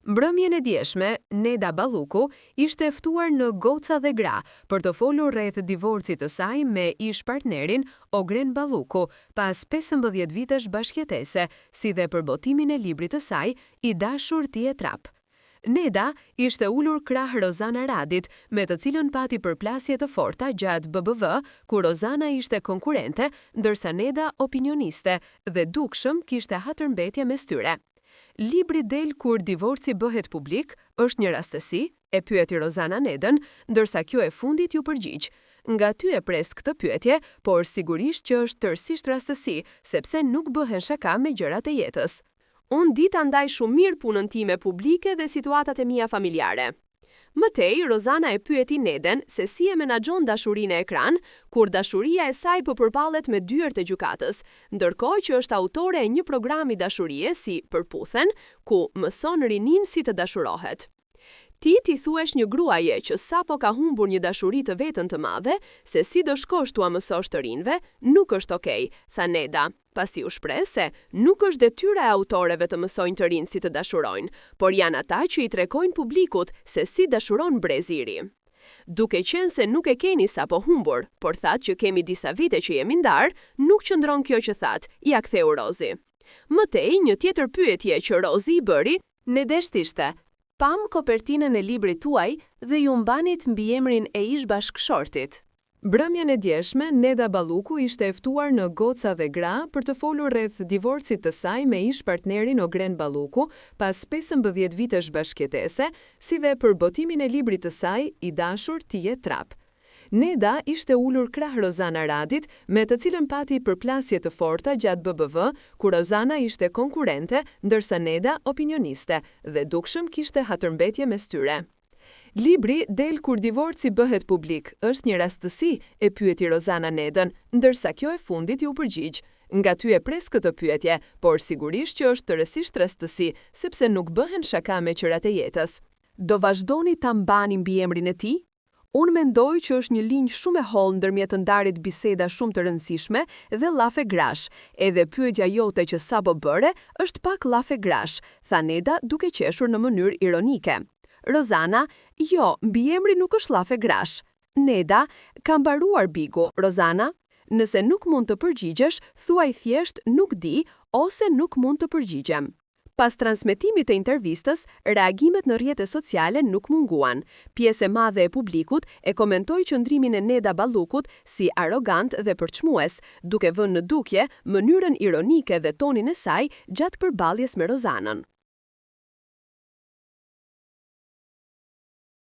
Mbrëmjen e dieshme, Neda Balluku ishte ftuar në Goca dhe Gra për të folur rreth divorcit të saj me ish-partnerin Ogren Balluku pas 15 vitesh bashkëjetese, si dhe për botimin e librit të saj I dashur ti je trap. Neda ishte ulur krah Rozana Radit, me të cilën pati përplasje të forta gjatë BBV, ku Rozana ishte konkurrente, ndërsa Neda opinioniste dhe dukshëm kishte hatërmbetje mes tyre. Libri del kur divorci bëhet publik, është një rastësi, e pyeti Rozana Nedën, ndërsa kjo e fundit ju përgjigj. Nga ty e pres këtë pyetje, por sigurisht që është tërësisht rastësi, sepse nuk bëhen shaka me gjërat e jetës. Unë di ta ndaj shumë mirë punën time publike dhe situatat e mia familjare. Mëtej, Rozana e pyeti Neden se si e menaxhon dashurinë e ekran, kur dashuria e saj po përballet me dyert e gjykatës, ndërkohë që është autore e një programi dashurie si Përputhen, ku mëson rinin si të dashurohet. Ti thuesh një gruaje që sapo ka humbur një dashuri të vetën të madhe, se si do shkosh tua mësosh të rinjve, nuk është okej, tha Neda. Pasi u shpreh se nuk është detyra e autoreve të mësojnë të rinë si të dashurojnë, por janë ata që I tregojnë publikut se si dashuron brezi I ri. Duke qenë se nuk e keni sapo humbur, por thatë që kemi disa vite që jemi ndar, nuk qëndron kjo që thatë, ja ktheu Rozi. Mëtej, një tjetër pyetje që Rozi I bëri, Nedesht ishte: pam kopertinën e librit tuaj dhe ju mbanit mbi emrin e ish-bashkëshortit. Mbrëmjen e dieshme, Neda Balluku ishte e ftuar në Goca dhe Gra për të folur rreth divorcit të saj me ish-partnerin Ogren Balluku pas 15 vitesh bashkëjetese, si dhe për botimin e librit të saj I dashur ti je trap. Neda ishte ulur krah Rozana Radit, me të cilën pati përplasje të forta gjatë BBV, ku Rozana ishte konkurrente, ndërsa Neda opinioniste, dhe dukshëm kishte hatërmbetje mes tyre. Libri del kur divorci bëhet publik, është një rastësi, e pyeti Rozana Nedën, ndërsa kjo e fundit ju përgjigj. Nga ty e pres këtë pyetje, por sigurisht që është tërësisht rastësi, sepse nuk bëhen shaka me qërat e jetës. Do vazhdoni ta mbani mbi emrin e tij? Unë mendoj që është një linjë shumë e hollë ndërmjet ndarit biseda shumë të rëndësishme dhe llafe grash. Edhe pyetja jote që sapo bëre është pak llafe grash, tha Neda duke qeshur në mënyrë ironike. Rozana, jo, mbi emri nuk është llafe grash. Neda, ka mbaruar bigu, Rozana. Nëse nuk mund të përgjigjesh, thuaj thjesht nuk di ose nuk mund të përgjigjem. Pas transmetimit të intervistës, reagimet në rrjete sociale nuk munguan. Pjesë e madhe e publikut e komentoi qëndrimin e Neda Ballukut si arrogant dhe përçmues, duke vënë në dukje mënyrën ironike dhe tonin e saj gjatë përballjes me Rozanën.